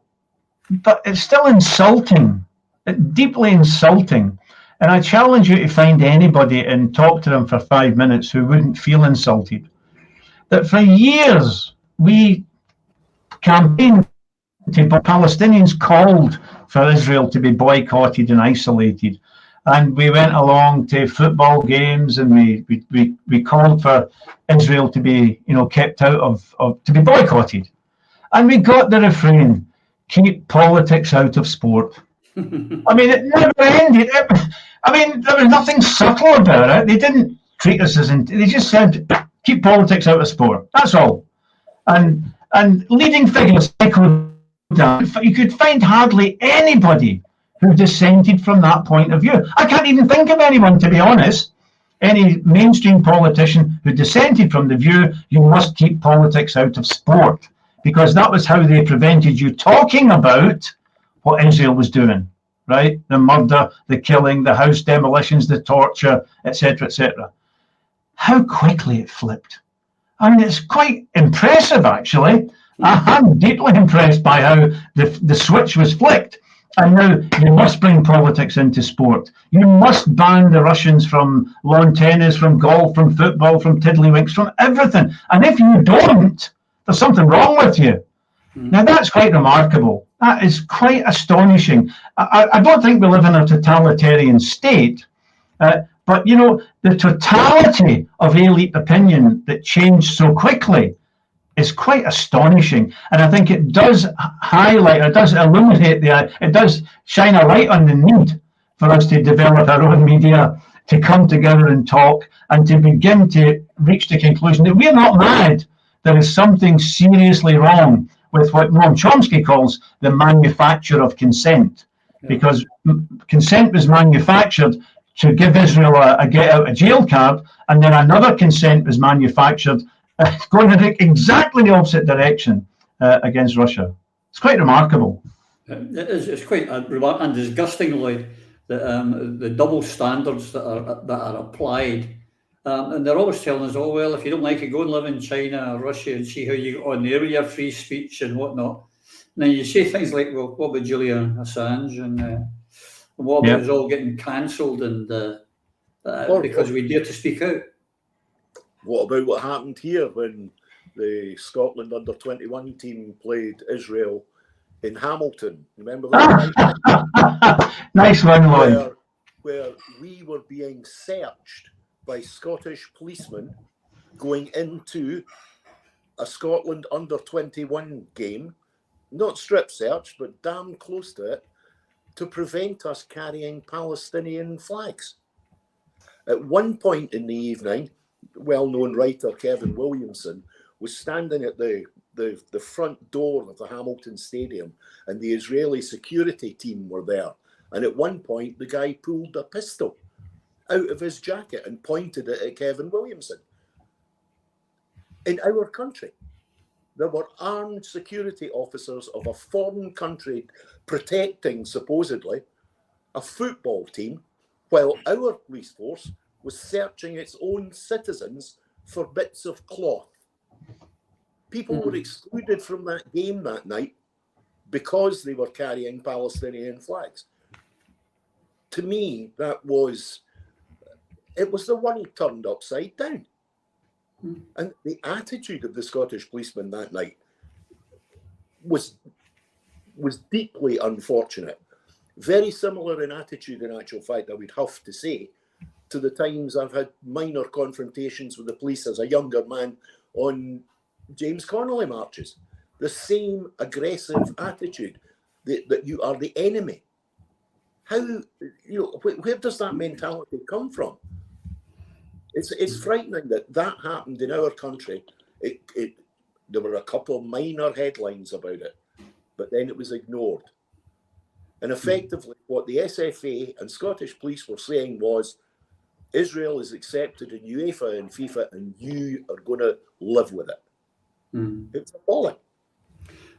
but it's still insulting, deeply insulting. And I challenge you to find anybody and talk to them for 5 minutes who wouldn't feel insulted. That for years we campaigned Palestinians called for Israel to be boycotted and isolated. And we went along to football games and we called for Israel to be, kept out of to be boycotted. And we got the refrain, keep politics out of sport. I mean, it never ended. There was nothing subtle about it. They didn't treat us they just said, keep politics out of sport. That's all. And leading figures echoed that. You could find hardly anybody who dissented from that point of view. I can't even think of anyone, to be honest, any mainstream politician who dissented from the view you must keep politics out of sport, because that was how they prevented you talking about what Israel was doing, right? The murder, the killing, the house demolitions, the torture, etc., etc. How quickly it flipped. I mean, it's quite impressive, actually. I'm deeply impressed by how the switch was flicked. And now you must bring politics into sport. You must ban the Russians from lawn tennis, from golf, from football, from tiddlywinks, from everything. And if you don't, there's something wrong with you. Now, that's quite remarkable. That is quite astonishing. I don't think we live in a totalitarian state, but, the totality of elite opinion that changed so quickly is quite astonishing. And I think it does highlight, it does illuminate, it does shine a light on the need for us to develop our own media, to come together and talk, and to begin to reach the conclusion that we're not mad. There is something seriously wrong with what Noam Chomsky calls the manufacture of consent. Because consent was manufactured to give Israel a get out of jail card, and then another consent was manufactured going in exactly the opposite direction against Russia. It's quite remarkable. It is. It's quite remarkable and disgusting, Lloyd, the double standards that are applied. And they're always telling us, oh, well, if you don't like it, go and live in China or Russia and see how you get on there with your free speech and whatnot. And then you say things like, well, what about Julian Assange and what about us all getting cancelled and because we dare to speak out? What about what happened here when the Scotland under-21 team played Israel in Hamilton? Remember that? Nice one, Lloyd. Where we were being searched by Scottish policemen going into a Scotland under-21 game, not strip search, but damn close to it, to prevent us carrying Palestinian flags. At one point in the evening, well-known writer Kevin Williamson was standing at the front door of the Hamilton Stadium, and the Israeli security team were there. And at one point, the guy pulled a pistol out of his jacket and pointed it at Kevin Williamson. In our country, there were armed security officers of a foreign country protecting, supposedly, a football team, while our police force was searching its own citizens for bits of cloth. People were excluded from that game that night because they were carrying Palestinian flags. To me, it was the world turned upside down. And the attitude of the Scottish policemen that night was deeply unfortunate. Very similar in attitude, in actual fact, I would have to say, to the times I've had minor confrontations with the police as a younger man on James Connolly marches. The same aggressive attitude that you are the enemy. How, where does that mentality come from? It's frightening that happened in our country. There were a couple of minor headlines about it, but then it was ignored. And effectively, what the SFA and Scottish police were saying was, Israel is accepted in UEFA and FIFA, and you are going to live with it. It's appalling.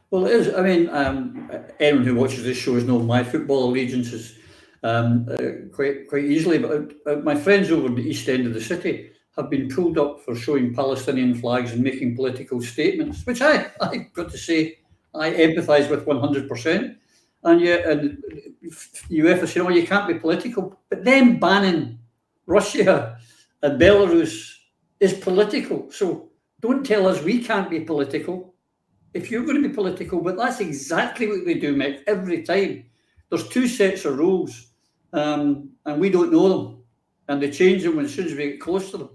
Well, it is. I mean, anyone who watches this show has known my football allegiances quite easily. But my friends over the east end of the city have been pulled up for showing Palestinian flags and making political statements, which I've got to say, I empathise with 100%. And UEFA saying, oh, you can't be political. But them banning Russia and Belarus is political. So don't tell us we can't be political if you're going to be political. But that's exactly what they do, Mick, every time. There's two sets of rules, and we don't know them. And they change them as soon as we get close to them.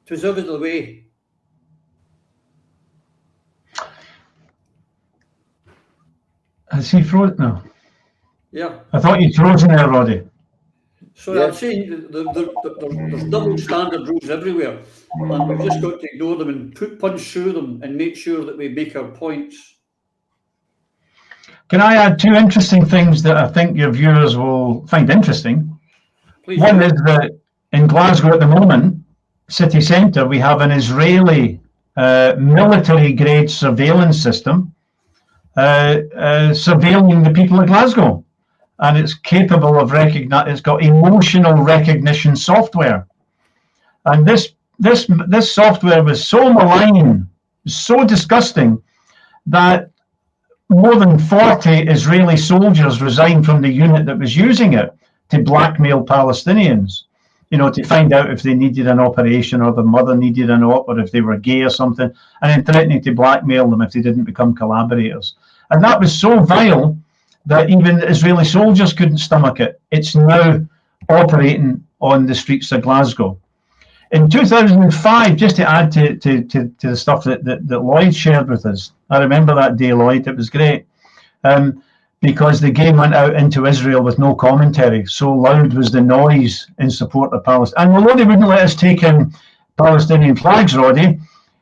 It was ever the way. Has he frozen now? Yeah. I thought you'd frozen there, Roddy. So yeah. I'm saying there's double standard rules everywhere, and we've just got to ignore them and punch through them and make sure that we make our points. Can I add two interesting things that I think your viewers will find interesting? Please. One is that in Glasgow at the moment, city centre, we have an Israeli military-grade surveillance system surveilling the people of Glasgow. And it's capable of it's got emotional recognition software. And this software was so malign, so disgusting, that more than 40 Israeli soldiers resigned from the unit that was using it to blackmail Palestinians, to find out if they needed an operation or the mother needed an op or if they were gay or something, and then threatening to blackmail them if they didn't become collaborators. And that was so vile that even Israeli soldiers couldn't stomach it. It's now operating on the streets of Glasgow. In 2005, just to add to the stuff that Lloyd shared with us, I remember that day, Lloyd, it was great, because the game went out into Israel with no commentary. So loud was the noise in support of Palestine. And although they wouldn't let us take in Palestinian flags, Roddy,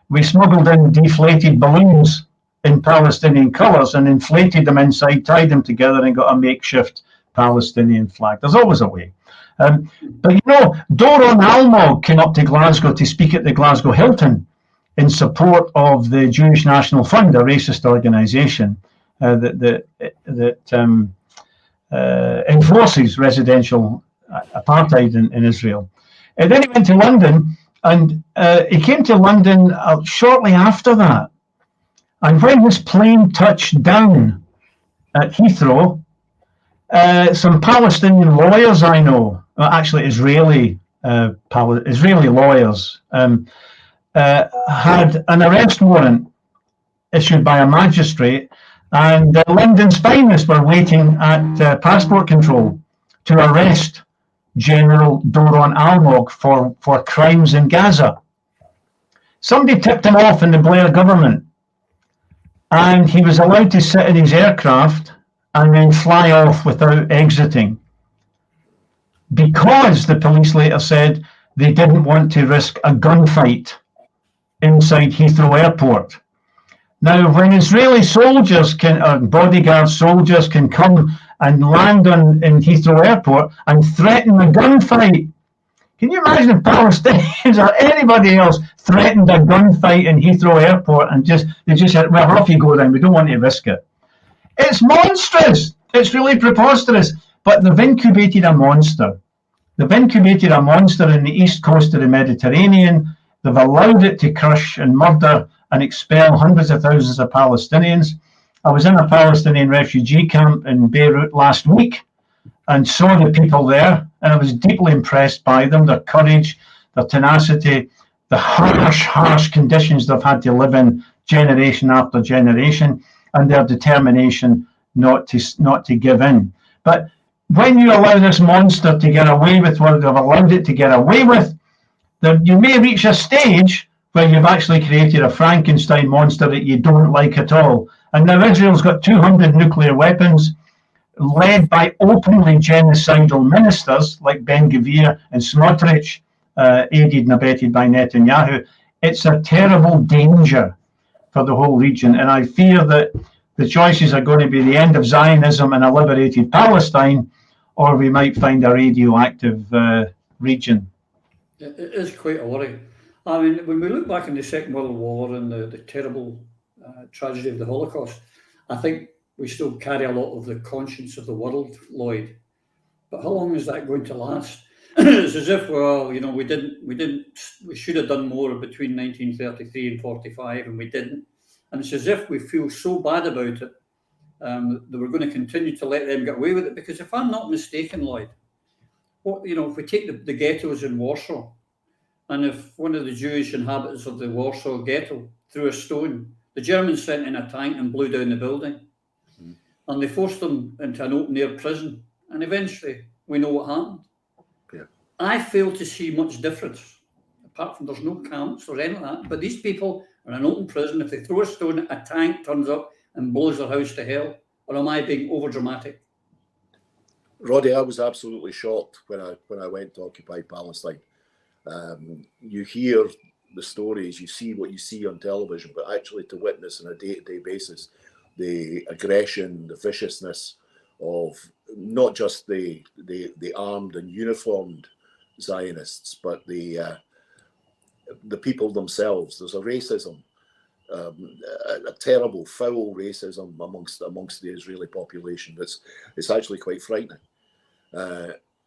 we smuggled in deflated balloons in Palestinian colours and inflated them inside, tied them together and got a makeshift Palestinian flag. There's always a way. But Doron Almog came up to Glasgow to speak at the Glasgow Hilton in support of the Jewish National Fund, a racist organisation that enforces residential apartheid in Israel. And then he went to London, and he came to London shortly after that. And when his plane touched down at Heathrow, some Palestinian lawyers I know, actually Israeli lawyers, had an arrest warrant issued by a magistrate, and London's finest were waiting at passport control to arrest General Doron Almog for crimes in Gaza. Somebody tipped him off in the Blair government, and he was allowed to sit in his aircraft and then fly off without exiting, because the police later said they didn't want to risk a gunfight inside Heathrow Airport. Now, when Israeli soldiers bodyguard soldiers can come and land in Heathrow Airport and threaten a gunfight, can you imagine if Palestinians or anybody else threatened a gunfight in Heathrow Airport and they just said, well, off you go then, we don't want to risk it. It's monstrous. It's really preposterous. But they've incubated a monster. They've incubated a monster in the east coast of the Mediterranean. They've allowed it to crush and murder and expel hundreds of thousands of Palestinians. I was in a Palestinian refugee camp in Beirut last week and saw the people there, and I was deeply impressed by them, their courage, their tenacity, the harsh conditions they've had to live in generation after generation, and their determination not to give in. But when you allow this monster to get away with what they've allowed it to get away with, then you may reach a stage where you've actually created a Frankenstein monster that you don't like at all. And now Israel's got 200 nuclear weapons, led by openly genocidal ministers like Ben-Gvir and Smotrich, aided and abetted by Netanyahu. It's a terrible danger for the whole region. And I fear that the choices are going to be the end of Zionism and a liberated Palestine, or we might find a radioactive region. It is quite a worry. I mean, when we look back in the Second World War and the terrible tragedy of the Holocaust, I think we still carry a lot of the conscience of the world, Lloyd. But how long is that going to last? It's as if, well, we should have done more between 1933 and 45, and we didn't. And it's as if we feel so bad about it they were going to continue to let them get away with it. Because if I'm not mistaken, Lloyd, if we take the ghettos in Warsaw, and if one of the Jewish inhabitants of the Warsaw ghetto threw a stone, the Germans sent in a tank and blew down the building. And they forced them into an open-air prison. And eventually, we know what happened. Yeah. I fail to see much difference, apart from there's no camps or anything like that. But these people are in an open prison. If they throw a stone, a tank turns up and blows their house to hell. Or am I being over-dramatic? Roddy, I was absolutely shocked when I went to occupy Palestine. You hear the stories, you see what you see on television, but actually to witness on a day-to-day basis the aggression, the viciousness of not just the armed and uniformed Zionists, but the people themselves. There's a racism, a terrible, foul racism amongst the Israeli population. It's actually quite frightening.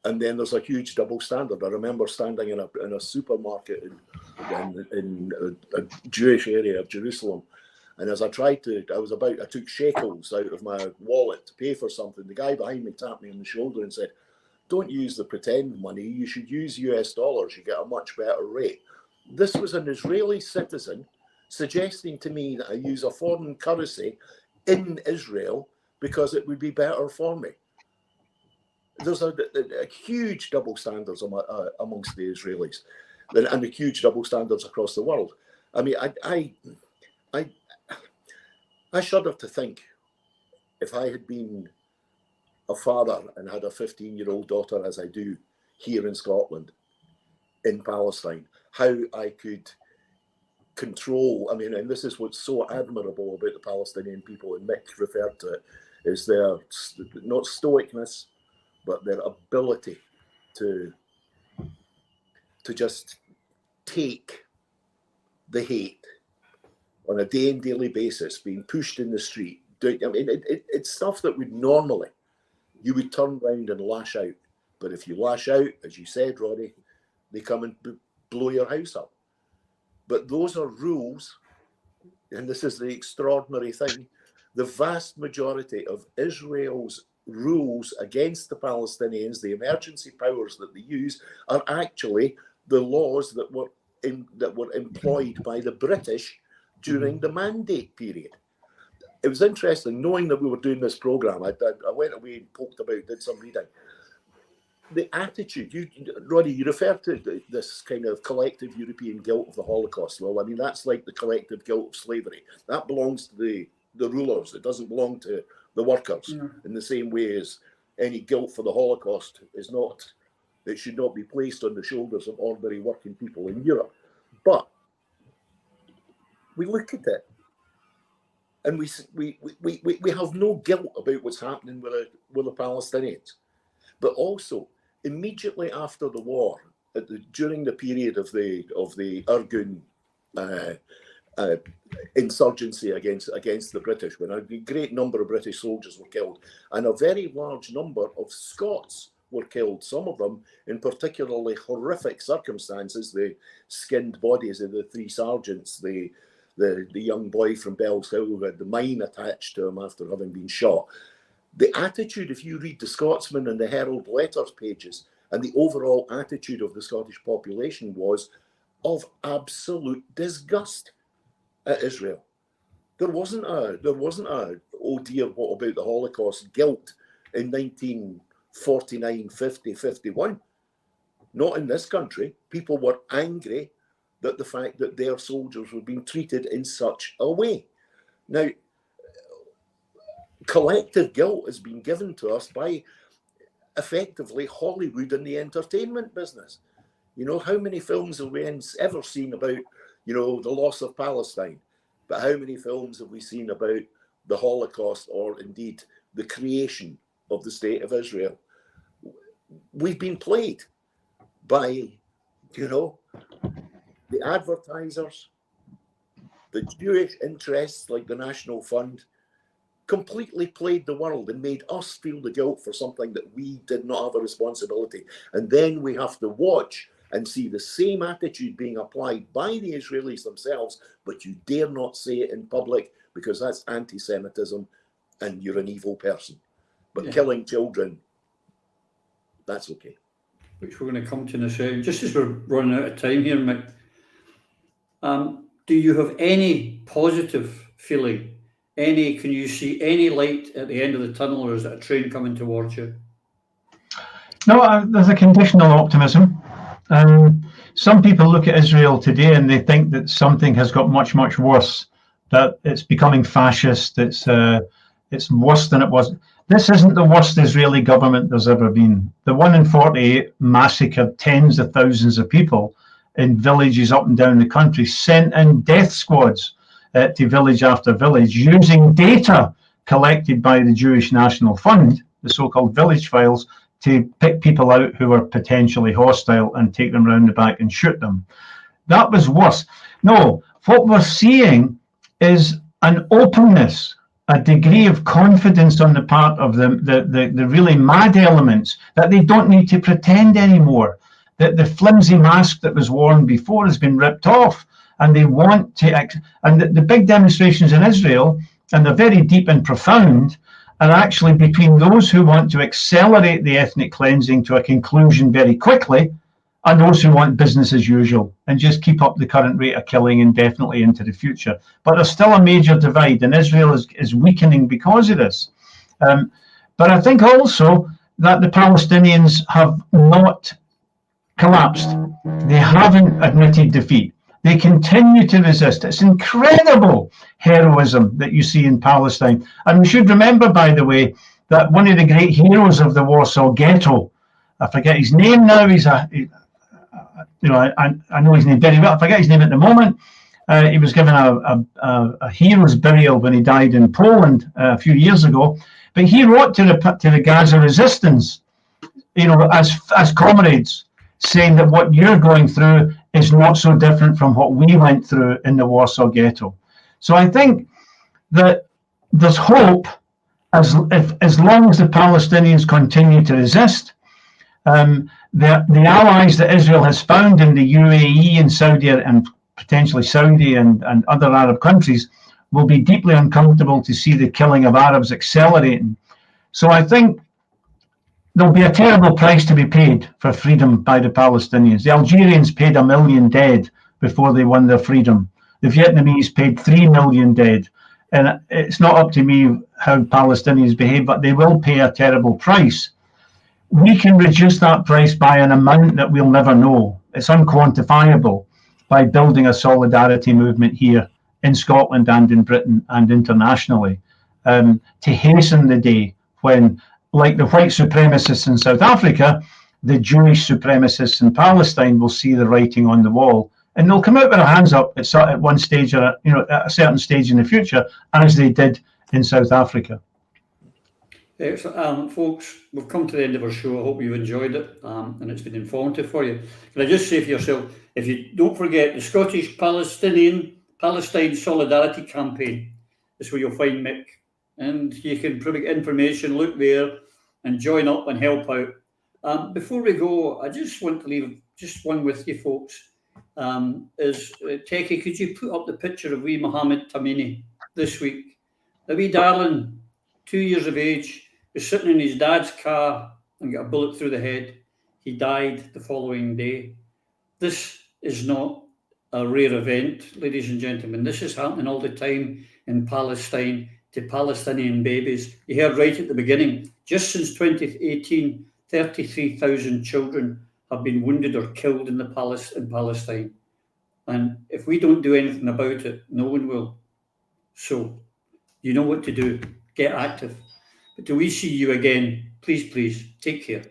And then there's a huge double standard. I remember standing in a supermarket in a Jewish area of Jerusalem, and as I took shekels out of my wallet to pay for something. The guy behind me tapped me on the shoulder and said, "Don't use the pretend money. You should use US dollars. You get a much better rate." This was an Israeli citizen suggesting to me that I use a foreign currency in Israel because it would be better for me. There's a huge double standards amongst the Israelis, and a huge double standards across the world. I mean, I shudder to think, if I had been a father and had a 15-year-old daughter, as I do here in Scotland, in Palestine, how I could control. I mean, and this is what's so admirable about the Palestinian people, and Mick referred to it, is their not stoicness, but their ability to just take the hate on a daily basis, being pushed in the street. I mean, it's stuff that would normally, you would turn around and lash out. But if you lash out, as you said, Roddy, they come and blow your house up. But those are rules, and this is the extraordinary thing. The vast majority of Israel's rules against the Palestinians, the emergency powers that they use, are actually the laws that were employed by the British during the mandate period. It was interesting, knowing that we were doing this program. I went away and poked about, did some reading. The attitude, Roddy, you refer to this kind of collective European guilt of the Holocaust. Well, I mean, that's like the collective guilt of slavery. That belongs to the rulers. It doesn't belong to the workers, in the same way as any guilt for the Holocaust is not. It should not be placed on the shoulders of ordinary working people in Europe. But we look at it, and we have no guilt about what's happening with the Palestinians. But also, immediately after the war, during the period of the Irgun insurgency against the British, when a great number of British soldiers were killed, and a very large number of Scots were killed, some of them in particularly horrific circumstances, the skinned bodies of the three sergeants, the young boy from Bell's Hill who had the mine attached to him after having been shot. The attitude, if you read the Scotsman and the Herald Letters pages, and the overall attitude of the Scottish population was of absolute disgust at Israel. There wasn't a oh dear, what about the Holocaust guilt in 1949, 50, 51. Not in this country. People were angry that the fact that their soldiers were being treated in such a way. Now, collective guilt has been given to us by effectively Hollywood and the entertainment business. You know, how many films have we ever seen about, the loss of Palestine? But how many films have we seen about the Holocaust, or indeed the creation of the state of Israel? We've been played by, the advertisers, the Jewish interests like the National Fund, completely played the world and made us feel the guilt for something that we did not have a responsibility. And then we have to watch and see the same attitude being applied by the Israelis themselves, but you dare not say it in public because that's anti-Semitism and you're an evil person. But Yeah. killing children, that's okay. Which we're going to come to in a second. Just as we're running out of time here, Mick, do you have any positive feeling? Can you see any light at the end of the tunnel, or is it a train coming towards you? No, there's a conditional optimism. Some people look at Israel today and they think that something has got much, much worse, that it's becoming fascist, it's worse than it was. This isn't the worst Israeli government there's ever been. The one in 48 massacred tens of thousands of people in villages up and down the country, sent in death squads to village after village, using data collected by the Jewish National Fund, the so-called village files, to pick people out who were potentially hostile and take them round the back and shoot them. That was worse. No, what we're seeing is an openness, a degree of confidence on the part of the really mad elements, that they don't need to pretend anymore, that the flimsy mask that was worn before has been ripped off, and they want to, and the big demonstrations in Israel, and they're very deep and profound, are actually between those who want to accelerate the ethnic cleansing to a conclusion very quickly, and those who want business as usual and just keep up the current rate of killing indefinitely into the future. But there's still a major divide, and Israel is weakening because of this. But I think also that the Palestinians have not collapsed. They haven't admitted defeat. They continue to resist. It's incredible heroism that you see in Palestine. And we should remember, by the way, that one of the great heroes of the Warsaw Ghetto, I forget his name now, I know his name very well, I forget his name at the moment. He was given a hero's burial when he died in Poland a few years ago. But he wrote to the Gaza resistance, as comrades, saying that what you're going through is not so different from what we went through in the Warsaw Ghetto. So I think that there's hope as long as the Palestinians continue to resist. The allies that Israel has found in the UAE and Saudi, and potentially Saudi and other Arab countries, will be deeply uncomfortable to see the killing of Arabs accelerating. So I think there'll be a terrible price to be paid for freedom by the Palestinians. The Algerians paid 1 million dead before they won their freedom. The Vietnamese paid 3 million dead. And it's not up to me how Palestinians behave, but they will pay a terrible price. We can reduce that price by an amount that we'll never know. It's unquantifiable, by building a solidarity movement here in Scotland and in Britain and internationally, to hasten the day when, like the white supremacists in South Africa, the Jewish supremacists in Palestine will see the writing on the wall, and they'll come out with their hands up at one stage, or at a certain stage in the future, as they did in South Africa. Excellent. Folks, we've come to the end of our show. I hope you've enjoyed it, and it's been informative for you. Can I just say for yourself, if you don't forget, the Scottish Palestine Solidarity Campaign is where you'll find Mick, and you can probably get information, look there, and join up and help out. Before we go, I just want to leave just one with you folks. Techie, could you put up the picture of wee Mohammed Tamini this week? The wee darling, 2 years of age, was sitting in his dad's car and got a bullet through the head. He died the following day. This is not a rare event, ladies and gentlemen. This is happening all the time in Palestine to Palestinian babies. You heard right at the beginning, just since 2018, 33,000 children have been wounded or killed in Palestine. And if we don't do anything about it, no one will. So you know what to do. Get active. But till we see you again, please, take care.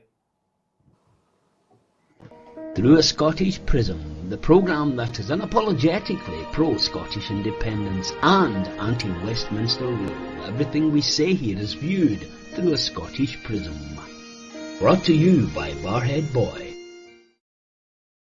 Through a Scottish Prism, the programme that is unapologetically pro-Scottish independence and anti-Westminster rule. Everything we say here is viewed through a Scottish prism. Brought to you by Barhead Boy.